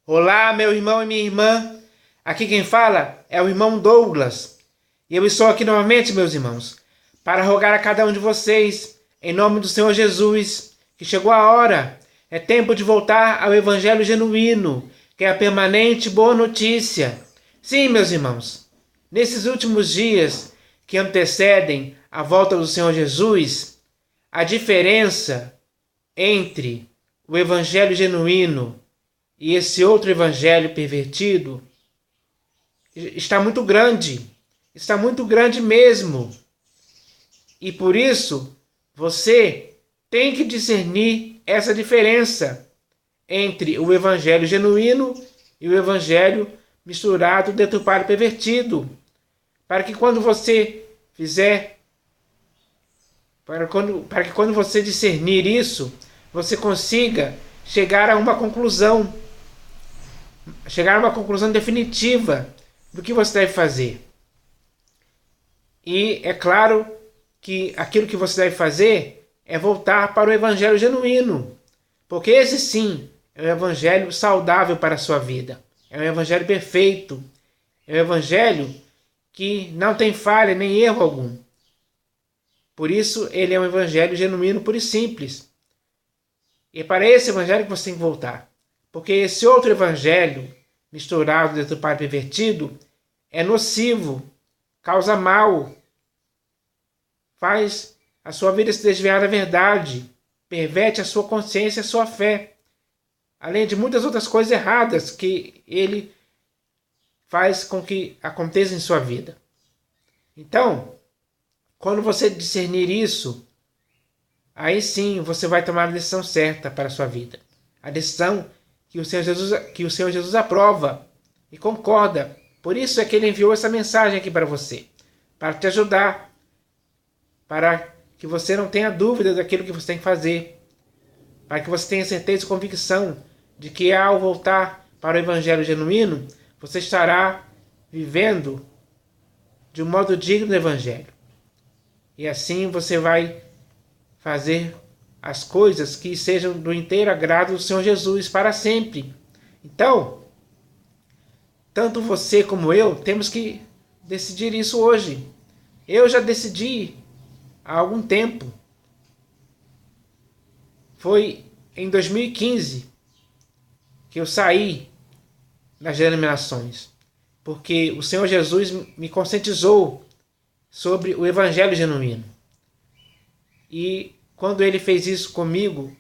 Olá, meu irmão e minha irmã. Aqui quem fala é o irmão Douglas. E eu estou aqui novamente, meus irmãos, para rogar a cada um de vocês, em nome do Senhor Jesus, que chegou a hora. É tempo de voltar ao Evangelho genuíno, que é a permanente boa notícia. Sim, meus irmãos, nesses últimos dias que antecedem a volta do Senhor Jesus, a diferença entre o Evangelho genuíno e esse outro evangelho pervertido está muito grande mesmo. E por isso você tem que discernir essa diferença entre o evangelho genuíno e o evangelho misturado, deturpado, pervertido, para que quando você discernir isso, você consiga chegar a uma conclusão definitiva do que você deve fazer. E é claro que aquilo que você deve fazer é voltar para o evangelho genuíno, porque esse sim é um evangelho saudável para a sua vida. É um evangelho perfeito. É um evangelho que não tem falha nem erro algum. Por isso ele é um evangelho genuíno, puro e simples. E é para esse evangelho que você tem que voltar. Porque esse outro evangelho, misturado, deturpado, pervertido, é nocivo, causa mal, faz a sua vida se desviar da verdade, perverte a sua consciência e a sua fé, além de muitas outras coisas erradas que ele faz com que aconteça em sua vida. Então, quando você discernir isso, aí sim você vai tomar a decisão certa para a sua vida. A decisão que o Senhor Jesus aprova e concorda. Por isso é que ele enviou essa mensagem aqui para você, para te ajudar, para que você não tenha dúvida daquilo que você tem que fazer, para que você tenha certeza e convicção de que ao voltar para o evangelho genuíno, você estará vivendo de um modo digno do evangelho. E assim você vai fazer as coisas que sejam do inteiro agrado do Senhor Jesus para sempre. Então, tanto você como eu temos que decidir isso hoje. Eu já decidi há algum tempo. Foi em 2015 que eu saí das denominações, porque o Senhor Jesus me conscientizou sobre o evangelho genuíno. E quando ele fez isso comigo,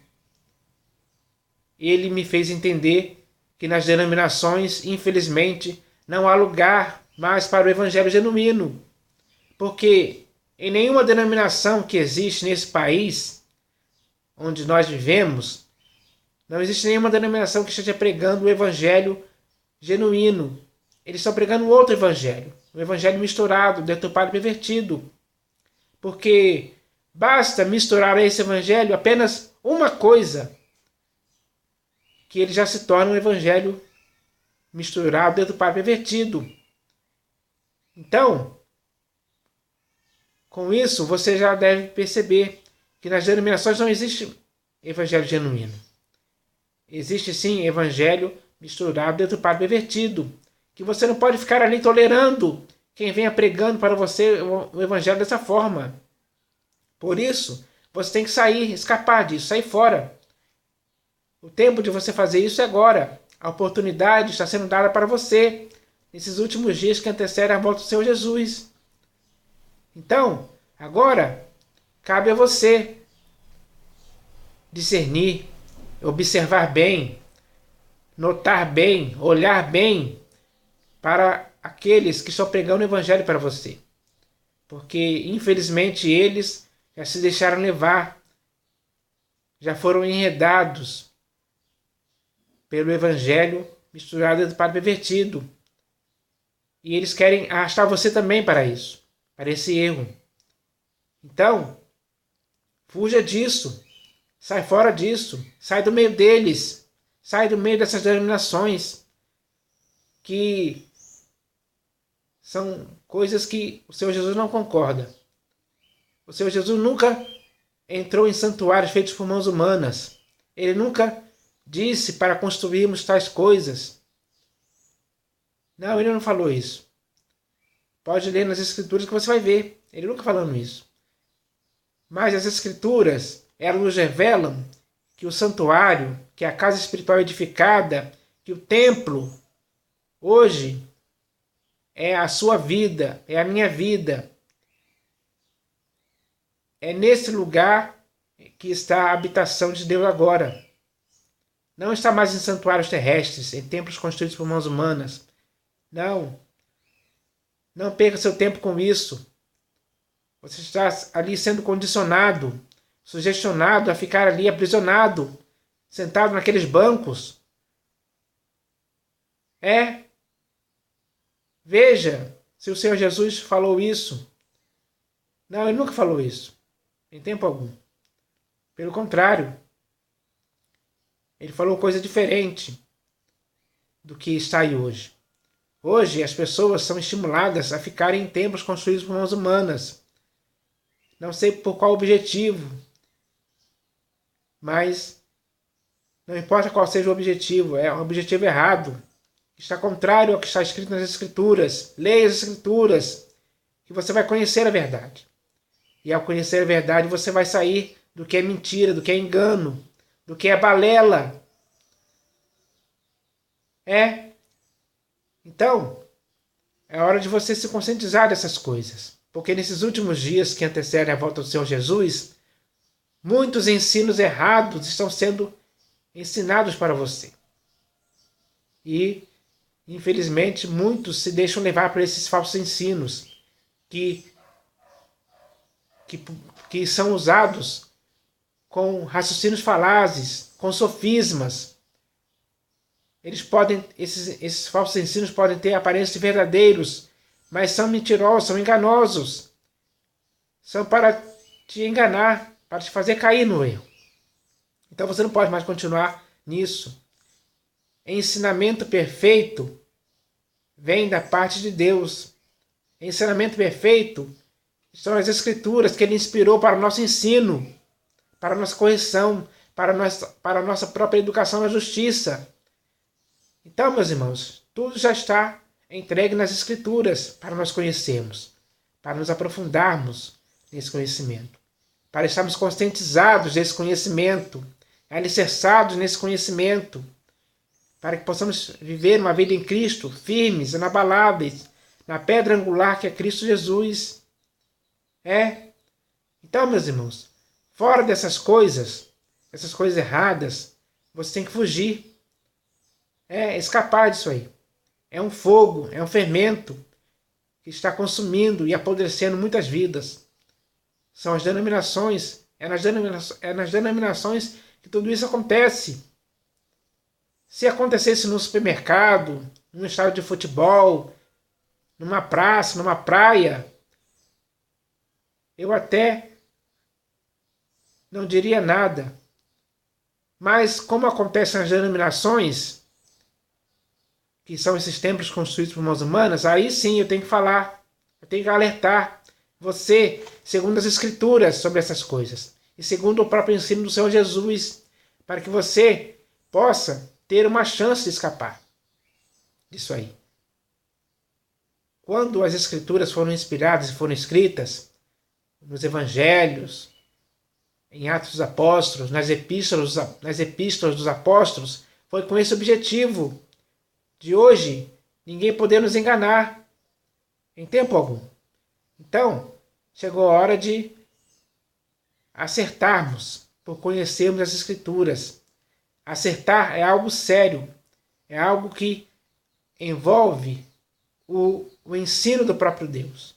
ele me fez entender que nas denominações, infelizmente, não há lugar mais para o evangelho genuíno. Porque em nenhuma denominação que existe nesse país onde nós vivemos, não existe nenhuma denominação que esteja pregando o evangelho genuíno. Eles estão pregando outro evangelho, um evangelho misturado, deturpado e pervertido. Porque basta misturar a esse evangelho apenas uma coisa, que ele já se torna um evangelho misturado, deturpado e pervertido. Então, com isso, você já deve perceber que nas denominações não existe evangelho genuíno. Existe sim evangelho misturado, deturpado e pervertido, que você não pode ficar ali tolerando quem venha pregando para você o evangelho dessa forma. Por isso, você tem que sair, escapar disso, sair fora. O tempo de você fazer isso é agora. A oportunidade está sendo dada para você nesses últimos dias que antecedem a volta do Senhor Jesus. Então, agora, cabe a você discernir, observar bem, notar bem, olhar bem para aqueles que estão pregando o evangelho para você. Porque, infelizmente, eles já se deixaram levar, já foram enredados pelo evangelho misturado e pervertido. E eles querem arrastar você também para isso, para esse erro. Então, fuja disso, sai fora disso, sai do meio deles, sai do meio dessas denominações, que são coisas que o Senhor Jesus não concorda. O Senhor Jesus nunca entrou em santuários feitos por mãos humanas. Ele nunca disse para construirmos tais coisas. Não, ele não falou isso. Pode ler nas Escrituras que você vai ver. Ele nunca falando isso. Mas as Escrituras, elas nos revelam que o santuário, que a casa espiritual edificada, que o templo, hoje, é a sua vida, é a minha vida. É nesse lugar que está a habitação de Deus agora. Não está mais em santuários terrestres, em templos construídos por mãos humanas. Não. Não perca seu tempo com isso. Você está ali sendo condicionado, sugestionado a ficar ali aprisionado, sentado naqueles bancos. Veja se o Senhor Jesus falou isso. Não, ele nunca falou isso, em tempo algum. Pelo contrário, ele falou coisa diferente do que está aí hoje. Hoje as pessoas são estimuladas a ficarem em templos construídos por mãos humanas. Não sei por qual objetivo, mas não importa qual seja o objetivo, é um objetivo errado. Está contrário ao que está escrito nas Escrituras. Leia as Escrituras, que você vai conhecer a verdade. E ao conhecer a verdade, você vai sair do que é mentira, do que é engano, do que é balela. Então, é hora de você se conscientizar dessas coisas. Porque nesses últimos dias que antecedem a volta do Senhor Jesus, muitos ensinos errados estão sendo ensinados para você. E, infelizmente, muitos se deixam levar por esses falsos ensinos que são usados com raciocínios falazes, com sofismas. Esses falsos ensinos podem ter aparência de verdadeiros, mas são mentirosos, são enganosos. São para te enganar, para te fazer cair no erro. Então você não pode mais continuar nisso. Ensinamento perfeito vem da parte de Deus. Ensinamento perfeito estão nas Escrituras que Ele inspirou para o nosso ensino, para a nossa correção, para a nossa própria educação na justiça. Então, meus irmãos, tudo já está entregue nas Escrituras para nós conhecermos, para nos aprofundarmos nesse conhecimento, para estarmos conscientizados desse conhecimento, alicerçados nesse conhecimento, para que possamos viver uma vida em Cristo, firmes, inabaláveis, na pedra angular que é Cristo Jesus. Então, meus irmãos, fora dessas coisas erradas, você tem que fugir. Escapar disso aí. É um fogo, é um fermento que está consumindo e apodrecendo muitas vidas. São as denominações, é nas denominações que tudo isso acontece. Se acontecesse no supermercado, num estádio de futebol, numa praça, numa praia, eu até não diria nada. Mas como acontece nas denominações, que são esses templos construídos por mãos humanas, aí sim eu tenho que falar, eu tenho que alertar você, segundo as Escrituras, sobre essas coisas. E segundo o próprio ensino do Senhor Jesus, para que você possa ter uma chance de escapar disso aí. Quando as Escrituras foram inspiradas e foram escritas, nos Evangelhos, em Atos dos Apóstolos, nas epístolas dos apóstolos, foi com esse objetivo de hoje ninguém poder nos enganar em tempo algum. Então, chegou a hora de acertarmos por conhecermos as Escrituras. Acertar é algo sério, é algo que envolve o ensino do próprio Deus,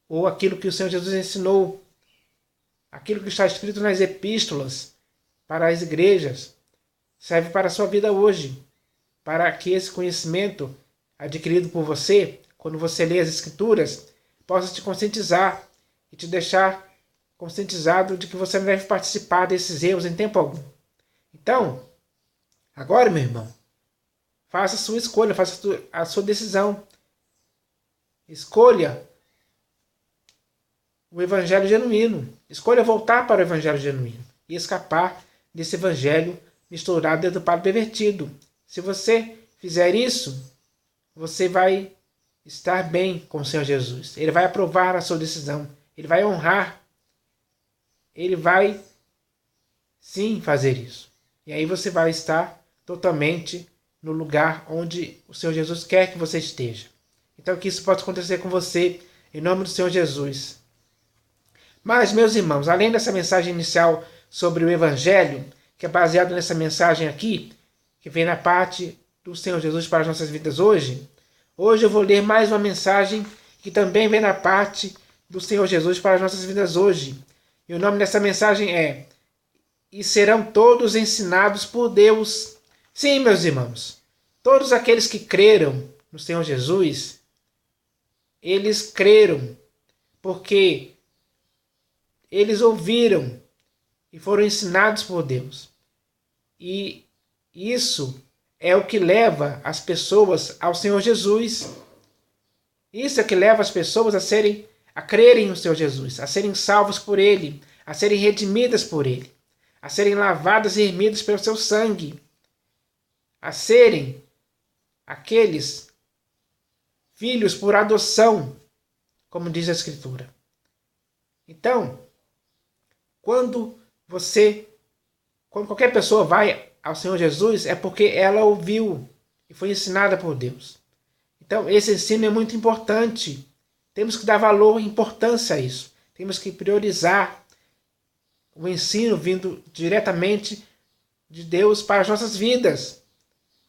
ou aquilo que o Senhor Jesus ensinou, aquilo que está escrito nas epístolas para as igrejas, serve para a sua vida hoje, para que esse conhecimento adquirido por você, quando você lê as Escrituras, possa te conscientizar e te deixar conscientizado de que você não deve participar desses erros em tempo algum. Então, agora, meu irmão, faça a sua escolha, faça a sua decisão. Escolha o Evangelho genuíno. Escolha voltar para o Evangelho genuíno e escapar desse Evangelho misturado dentro do padre pervertido. Se você fizer isso, você vai estar bem com o Senhor Jesus. Ele vai aprovar a sua decisão. Ele vai honrar. Ele vai, sim, fazer isso. E aí você vai estar totalmente no lugar onde o Senhor Jesus quer que você esteja. Então que isso possa acontecer com você, em nome do Senhor Jesus. Mas, meus irmãos, além dessa mensagem inicial sobre o Evangelho, que é baseado nessa mensagem aqui, que vem na parte do Senhor Jesus para as nossas vidas hoje eu vou ler mais uma mensagem que também vem na parte do Senhor Jesus para as nossas vidas hoje. E o nome dessa mensagem é: E serão todos ensinados por Deus. Sim, meus irmãos, todos aqueles que creram no Senhor Jesus, eles creram porque eles ouviram e foram ensinados por Deus. E isso é o que leva as pessoas ao Senhor Jesus. Isso é o que leva as pessoas a crerem no Senhor Jesus, a serem salvos por Ele, a serem redimidas por Ele, a serem lavadas e remidas pelo seu sangue, a serem aqueles filhos por adoção, como diz a Escritura. Então, quando qualquer pessoa vai ao Senhor Jesus, é porque ela ouviu e foi ensinada por Deus. Então, esse ensino é muito importante. Temos que dar valor e importância a isso. Temos que priorizar o ensino vindo diretamente de Deus para as nossas vidas.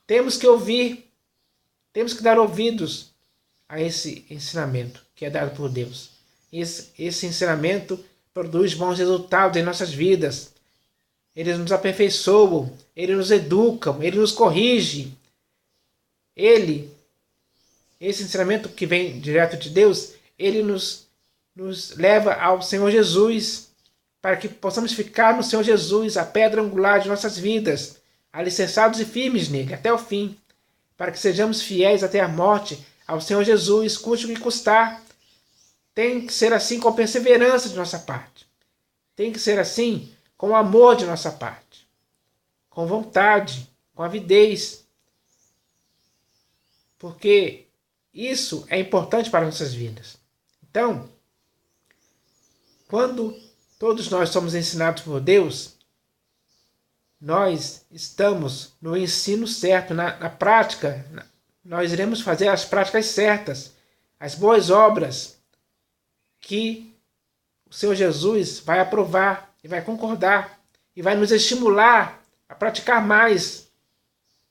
Temos que ouvir, temos que dar ouvidos a esse ensinamento que é dado por Deus. Esse ensinamento produz bons resultados em nossas vidas. Eles nos aperfeiçoam, eles nos educam, ele nos corrige. Esse ensinamento que vem direto de Deus, ele nos leva ao Senhor Jesus, para que possamos ficar no Senhor Jesus, a pedra angular de nossas vidas, alicerçados e firmes nele, até o fim, para que sejamos fiéis até a morte ao Senhor Jesus, custe o que custar. Tem que ser assim com perseverança de nossa parte. Tem que ser assim com amor de nossa parte, com vontade, com avidez, porque isso é importante para nossas vidas. Então, quando todos nós somos ensinados por Deus, nós estamos no ensino certo, na prática, nós iremos fazer as práticas certas, as boas obras que o Senhor Jesus vai aprovar e vai concordar e vai nos estimular a praticar mais,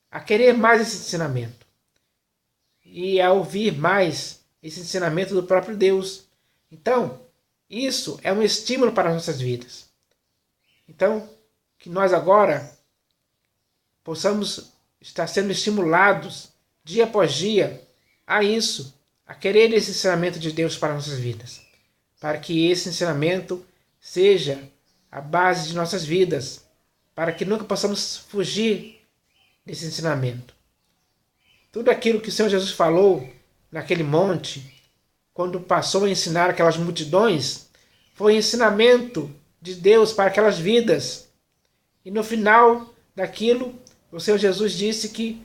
a querer mais esse ensinamento e a ouvir mais esse ensinamento do próprio Deus. Então, isso é um estímulo para as nossas vidas. Então, que nós agora possamos estar sendo estimulados dia após dia a isso, a querer esse ensinamento de Deus para as nossas vidas, para que esse ensinamento seja a base de nossas vidas, para que nunca possamos fugir desse ensinamento. Tudo aquilo que o Senhor Jesus falou naquele monte, quando passou a ensinar aquelas multidões, foi ensinamento de Deus para aquelas vidas. E no final daquilo, o Senhor Jesus disse que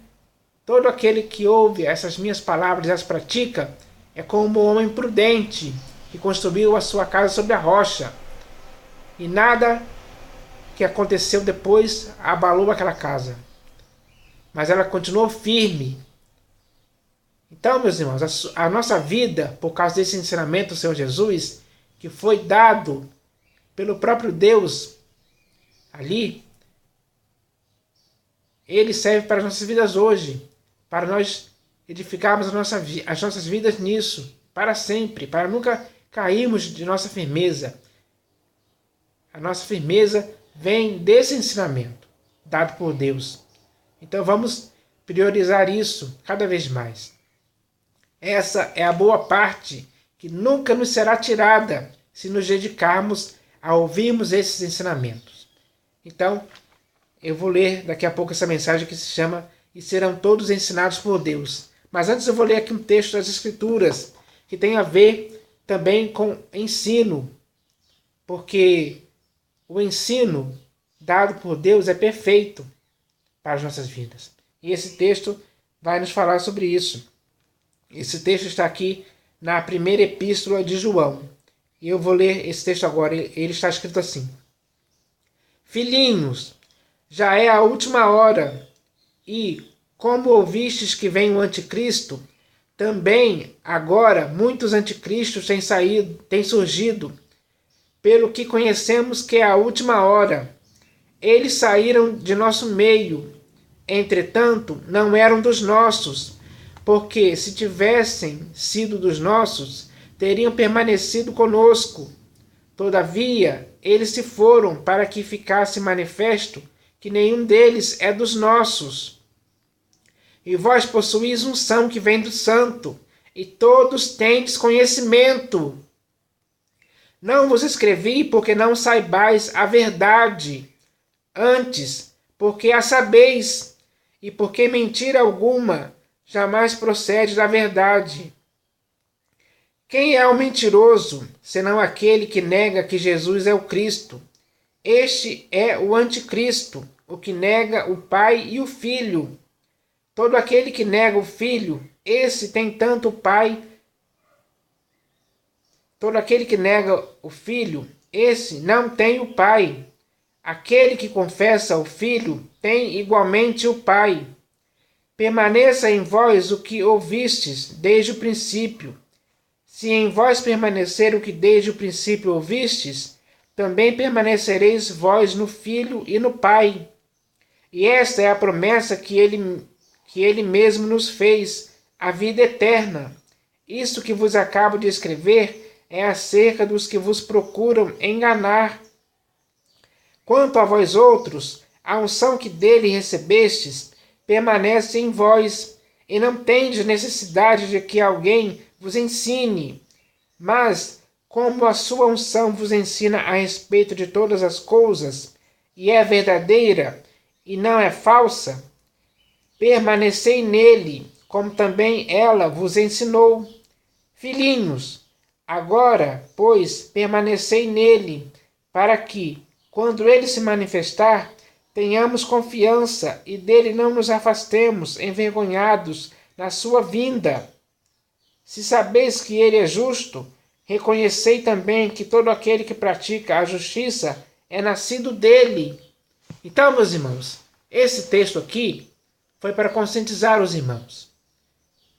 todo aquele que ouve essas minhas palavras e as pratica é como um homem prudente que construiu a sua casa sobre a rocha. E nada que aconteceu depois abalou aquela casa, mas ela continuou firme. Então, meus irmãos, a nossa vida, por causa desse ensinamento do Senhor Jesus, que foi dado pelo próprio Deus ali, ele serve para as nossas vidas hoje, para nós edificarmos as nossas vidas nisso, para sempre, para nunca cairmos de nossa firmeza. A nossa firmeza vem desse ensinamento dado por Deus. Então vamos priorizar isso cada vez mais. Essa é a boa parte que nunca nos será tirada se nos dedicarmos a ouvirmos esses ensinamentos. Então, eu vou ler daqui a pouco essa mensagem que se chama E serão todos ensinados por Deus. Mas antes eu vou ler aqui um texto das Escrituras que tem a ver também com ensino, porque o ensino dado por Deus é perfeito. para as nossas vidas. E esse texto vai nos falar sobre isso. Esse texto está aqui na primeira epístola de João. E eu vou ler esse texto agora. Ele está escrito assim: Filhinhos, já é a última hora, e, como ouvistes que vem o anticristo, também agora muitos anticristos têm surgido, pelo que conhecemos que é a última hora. Eles saíram de nosso meio, entretanto, não eram dos nossos, porque se tivessem sido dos nossos, teriam permanecido conosco. Todavia, eles se foram para que ficasse manifesto que nenhum deles é dos nossos. E vós possuís unção que vem do Santo, e todos tendes conhecimento. Não vos escrevi porque não saibais a verdade, antes, porque a sabeis, e porque mentira alguma jamais procede da verdade. Quem é o mentiroso, senão aquele que nega que Jesus é o Cristo? Este é o anticristo, o que nega o Pai e o Filho. Todo aquele que nega o Filho, esse tem tanto o Pai. Todo aquele que nega o Filho, esse não tem o Pai. Aquele que confessa o Filho tem igualmente o Pai. Permaneça em vós o que ouvistes desde o princípio. Se em vós permanecer o que desde o princípio ouvistes, também permanecereis vós no Filho e no Pai. E esta é a promessa que ele mesmo nos fez, a vida eterna. Isto que vos acabo de escrever é acerca dos que vos procuram enganar. Quanto a vós outros, a unção que dele recebestes permanece em vós, e não tendes necessidade de que alguém vos ensine. Mas, como a sua unção vos ensina a respeito de todas as coisas, e é verdadeira, e não é falsa, permanecei nele, como também ela vos ensinou. Filhinhos, agora, pois, permanecei nele, para que, quando ele se manifestar, tenhamos confiança e dele não nos afastemos, envergonhados, na sua vinda. Se sabeis que ele é justo, reconhecei também que todo aquele que pratica a justiça é nascido dele. Então, meus irmãos, esse texto aqui foi para conscientizar os irmãos.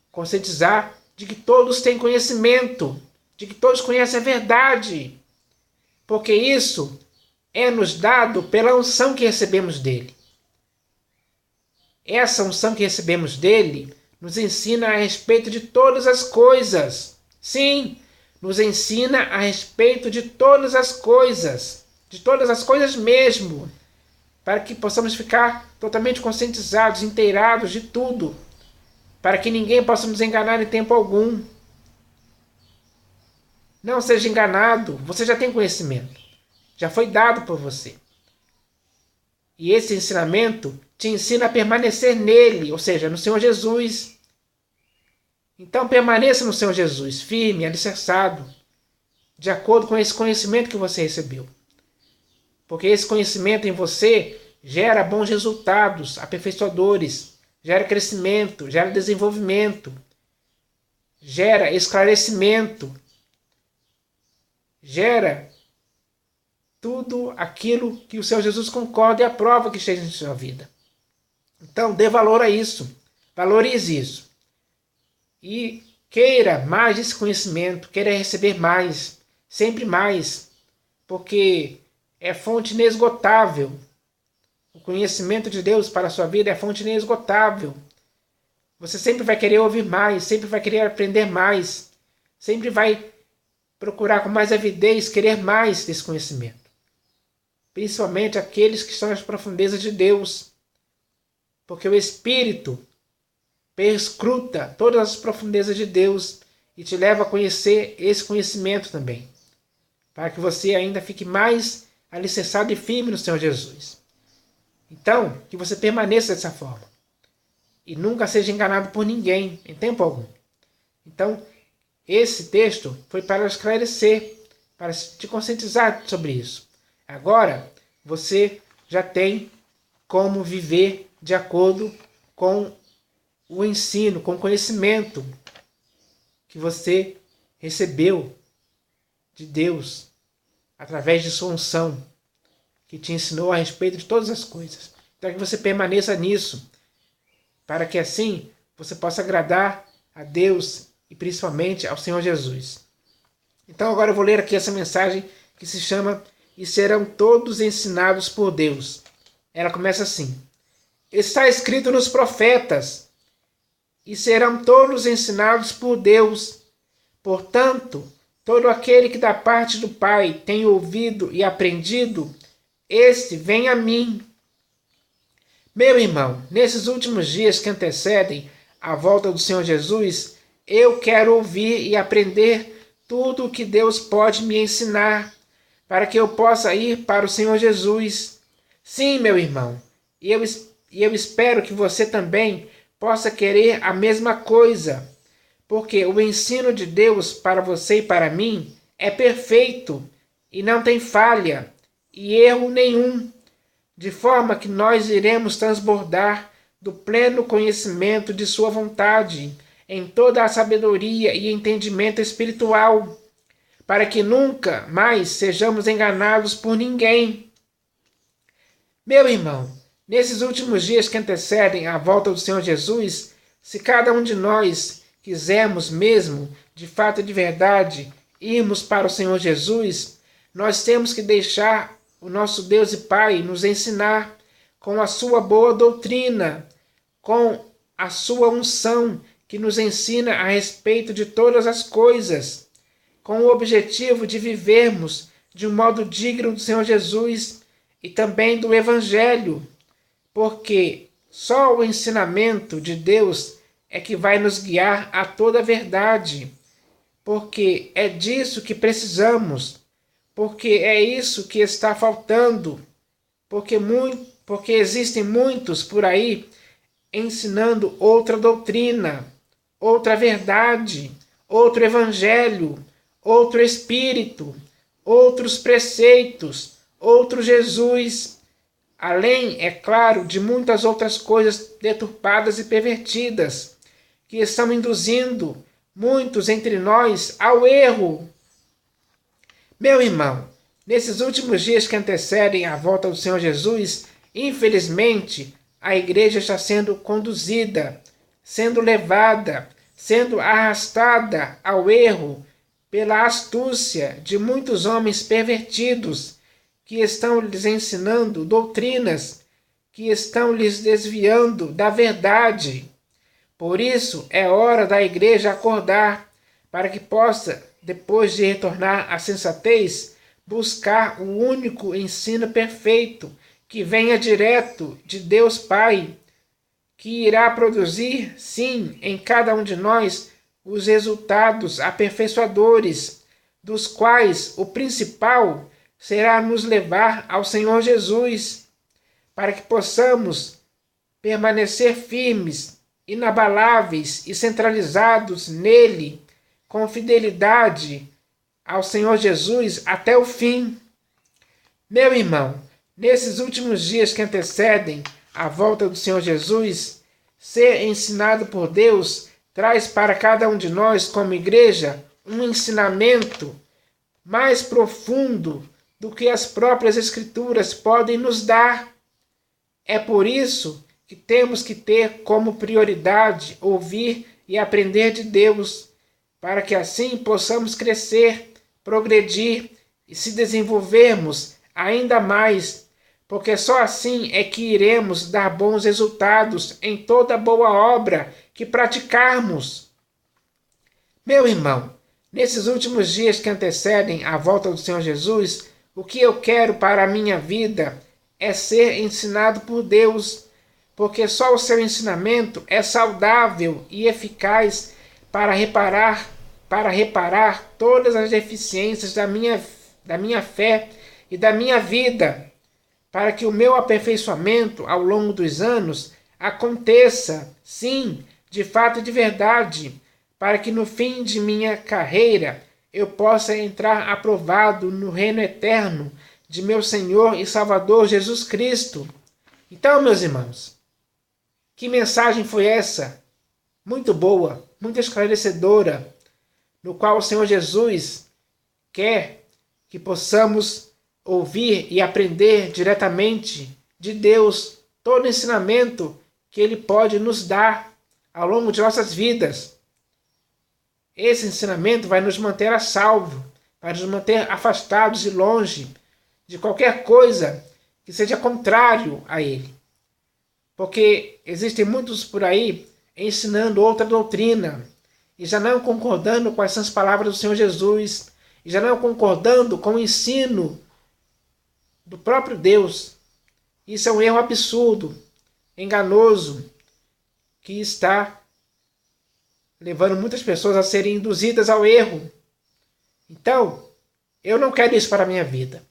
Conscientizar de que todos têm conhecimento, de que todos conhecem a verdade. Porque isso é nos dado pela unção que recebemos dele. Essa unção que recebemos dele nos ensina a respeito de todas as coisas. Sim, nos ensina a respeito de todas as coisas mesmo, para que possamos ficar totalmente conscientizados, inteirados de tudo, para que ninguém possa nos enganar em tempo algum. Não seja enganado, você já tem conhecimento. Já foi dado por você. E esse ensinamento te ensina a permanecer nele, ou seja, no Senhor Jesus. Então permaneça no Senhor Jesus, firme, alicerçado, de acordo com esse conhecimento que você recebeu. Porque esse conhecimento em você gera bons resultados, aperfeiçoadores, gera crescimento, gera desenvolvimento, gera esclarecimento, gera tudo aquilo que o Senhor Jesus concorda e aprova que esteja em sua vida. Então, dê valor a isso. Valorize isso. E queira mais desse conhecimento, queira receber mais, sempre mais, porque é fonte inesgotável. O conhecimento de Deus para a sua vida é fonte inesgotável. Você sempre vai querer ouvir mais, sempre vai querer aprender mais, sempre vai procurar com mais avidez, querer mais desse conhecimento. Principalmente aqueles que estão nas profundezas de Deus. Porque o Espírito perscruta todas as profundezas de Deus e te leva a conhecer esse conhecimento também. Para que você ainda fique mais alicerçado e firme no Senhor Jesus. Então, que você permaneça dessa forma. E nunca seja enganado por ninguém, em tempo algum. Então, esse texto foi para esclarecer, para te conscientizar sobre isso. Agora, você já tem como viver de acordo com o ensino, com o conhecimento que você recebeu de Deus através de sua unção, que te ensinou a respeito de todas as coisas. Então que você permaneça nisso, para que assim você possa agradar a Deus e principalmente ao Senhor Jesus. Então agora eu vou ler aqui essa mensagem que se chama "E serão todos ensinados por Deus". Ela começa assim: está escrito nos profetas, e serão todos ensinados por Deus. Portanto, todo aquele que da parte do Pai tem ouvido e aprendido, este vem a mim. Meu irmão, nesses últimos dias que antecedem a volta do Senhor Jesus, eu quero ouvir e aprender tudo o que Deus pode me ensinar, para que eu possa ir para o Senhor Jesus. Sim, meu irmão, e eu espero que você também possa querer a mesma coisa, porque o ensino de Deus para você e para mim é perfeito e não tem falha e erro nenhum, de forma que nós iremos transbordar do pleno conhecimento de sua vontade em toda a sabedoria e entendimento espiritual, para que nunca mais sejamos enganados por ninguém. Meu irmão, nesses últimos dias que antecedem a volta do Senhor Jesus, se cada um de nós quisermos mesmo, de fato e de verdade, irmos para o Senhor Jesus, nós temos que deixar o nosso Deus e Pai nos ensinar com a sua boa doutrina, com a sua unção, que nos ensina a respeito de todas as coisas, com o objetivo de vivermos de um modo digno do Senhor Jesus e também do Evangelho, porque só o ensinamento de Deus é que vai nos guiar a toda a verdade, porque é disso que precisamos, porque é isso que está faltando, porque existem muitos por aí ensinando outra doutrina, outra verdade, outro evangelho, outro espírito, outros preceitos, outro Jesus, além, é claro, de muitas outras coisas deturpadas e pervertidas, que estão induzindo muitos entre nós ao erro. Meu irmão, nesses últimos dias que antecedem a volta do Senhor Jesus, infelizmente, a igreja está sendo conduzida, sendo levada, sendo arrastada ao erro pela astúcia de muitos homens pervertidos que estão lhes ensinando doutrinas, que estão lhes desviando da verdade. Por isso, é hora da igreja acordar, para que possa, depois de retornar à sensatez, buscar o único ensino perfeito, que venha direto de Deus Pai, que irá produzir, sim, em cada um de nós, os resultados aperfeiçoadores, dos quais o principal será nos levar ao Senhor Jesus, para que possamos permanecer firmes, inabaláveis e centralizados nele, com fidelidade ao Senhor Jesus até o fim. Meu irmão, nesses últimos dias que antecedem a volta do Senhor Jesus, ser ensinado por Deus traz para cada um de nós, como igreja, um ensinamento mais profundo do que as próprias Escrituras podem nos dar. É por isso que temos que ter como prioridade ouvir e aprender de Deus, para que assim possamos crescer, progredir e se desenvolvermos ainda mais, porque só assim é que iremos dar bons resultados em toda boa obra que praticarmos. Meu irmão, nesses últimos dias que antecedem a volta do Senhor Jesus, o que eu quero para a minha vida é ser ensinado por Deus, porque só o seu ensinamento é saudável e eficaz para reparar todas as deficiências da minha fé e da minha vida, para que o meu aperfeiçoamento ao longo dos anos aconteça, sim, de fato e de verdade, para que no fim de minha carreira eu possa entrar aprovado no reino eterno de meu Senhor e Salvador Jesus Cristo. Então, meus irmãos, que mensagem foi essa? Muito boa, muito esclarecedora, no qual o Senhor Jesus quer que possamos ouvir e aprender diretamente de Deus todo o ensinamento que Ele pode nos dar ao longo de nossas vidas. Esse ensinamento vai nos manter a salvo, vai nos manter afastados e longe de qualquer coisa que seja contrário a Ele. Porque existem muitos por aí ensinando outra doutrina e já não concordando com essas palavras do Senhor Jesus, e já não concordando com o ensino do próprio Deus. Isso é um erro absurdo, enganoso, que está levando muitas pessoas a serem induzidas ao erro. Então, eu não quero isso para a minha vida.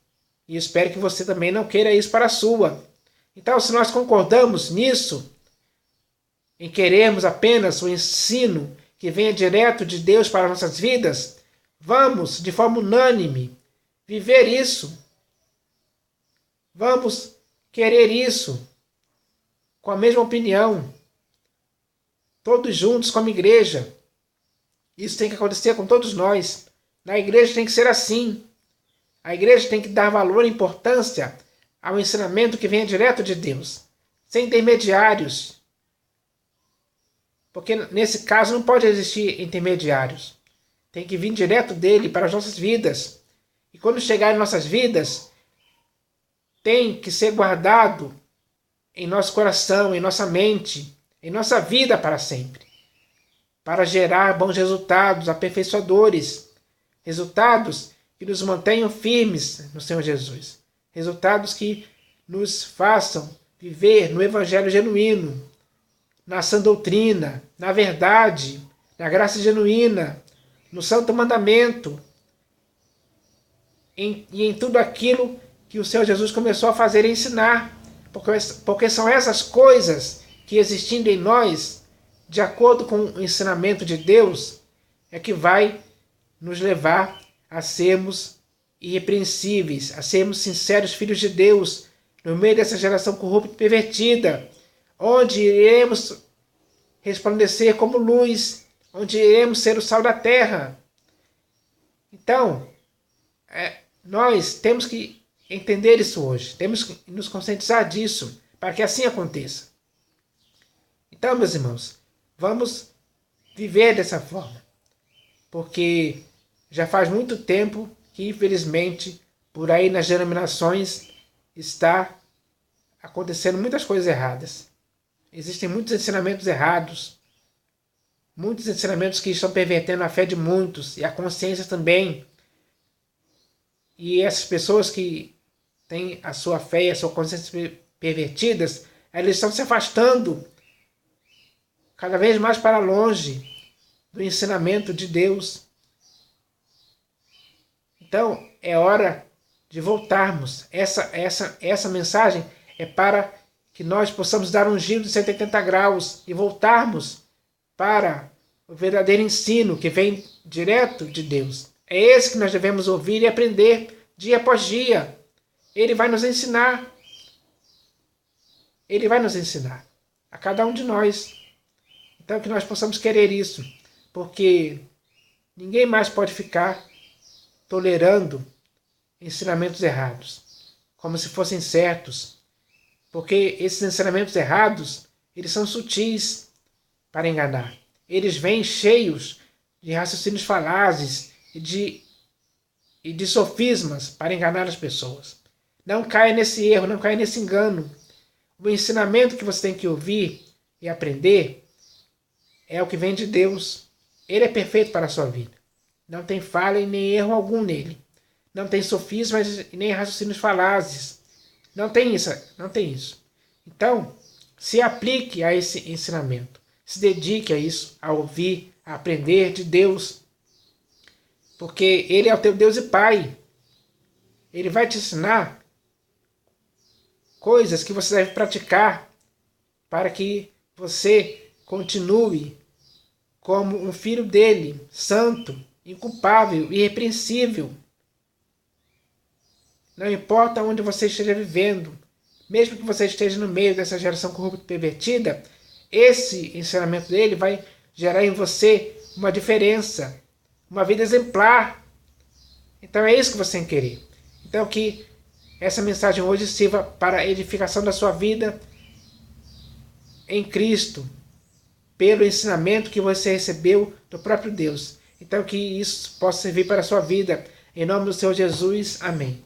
E espero que você também não queira isso para a sua. Então, se nós concordamos nisso, em querermos apenas o ensino que venha direto de Deus para nossas vidas, vamos, de forma unânime, viver isso. Vamos querer isso, com a mesma opinião, todos juntos como igreja. Isso tem que acontecer com todos nós. Na igreja tem que ser assim. A igreja tem que dar valor e importância ao ensinamento que venha direto de Deus, sem intermediários. Porque nesse caso não pode existir intermediários. Tem que vir direto dele para as nossas vidas. E quando chegar em nossas vidas, tem que ser guardado em nosso coração, em nossa mente, em nossa vida para sempre. Para gerar bons resultados, aperfeiçoadores. Resultados que nos mantenham firmes no Senhor Jesus. Resultados que nos façam viver no Evangelho genuíno, na sã doutrina, na verdade, na graça genuína, no santo mandamento, e em tudo aquilo que o Senhor Jesus começou a fazer e ensinar, porque são essas coisas que, existindo em nós, de acordo com o ensinamento de Deus, é que vai nos levar a sermos irrepreensíveis, a sermos sinceros filhos de Deus, no meio dessa geração corrupta e pervertida, onde iremos resplandecer como luz, onde iremos ser o sal da terra. Então, nós temos que entender isso hoje, temos que nos conscientizar disso, para que assim aconteça. Então, meus irmãos, vamos viver dessa forma, porque já faz muito tempo que, infelizmente, por aí nas denominações está acontecendo muitas coisas erradas. Existem muitos ensinamentos errados, muitos ensinamentos que estão pervertendo a fé de muitos e a consciência também. E essas pessoas que têm a sua fé e a sua consciência pervertidas, elas estão se afastando cada vez mais para longe do ensinamento de Deus. Então, é hora de voltarmos. Essa mensagem é para que nós possamos dar um giro de 180 graus e voltarmos para o verdadeiro ensino que vem direto de Deus. É esse que nós devemos ouvir e aprender dia após dia. Ele vai nos ensinar. Ele vai nos ensinar a cada um de nós. Então, que nós possamos querer isso, porque ninguém mais pode ficar tolerando ensinamentos errados, como se fossem certos, porque esses ensinamentos errados, eles são sutis para enganar. Eles vêm cheios de raciocínios falazes e de sofismas para enganar as pessoas. Não caia nesse erro, não caia nesse engano. O ensinamento que você tem que ouvir e aprender é o que vem de Deus. Ele é perfeito para a sua vida. Não tem falha e nem erro algum nele. Não tem sofismas e nem raciocínios falazes. Não tem isso. Então, se aplique a esse ensinamento. Se dedique a isso, a ouvir, a aprender de Deus. Porque Ele é o teu Deus e Pai. Ele vai te ensinar coisas que você deve praticar para que você continue como um filho dele, santo, inculpável, irrepreensível. Não importa onde você esteja vivendo, mesmo que você esteja no meio dessa geração corrupta e pervertida, esse ensinamento dele vai gerar em você uma diferença, uma vida exemplar. Então é isso que você tem que querer. Então que essa mensagem hoje sirva para a edificação da sua vida em Cristo, pelo ensinamento que você recebeu do próprio Deus. Então que isso possa servir para a sua vida. Em nome do Senhor Jesus. Amém.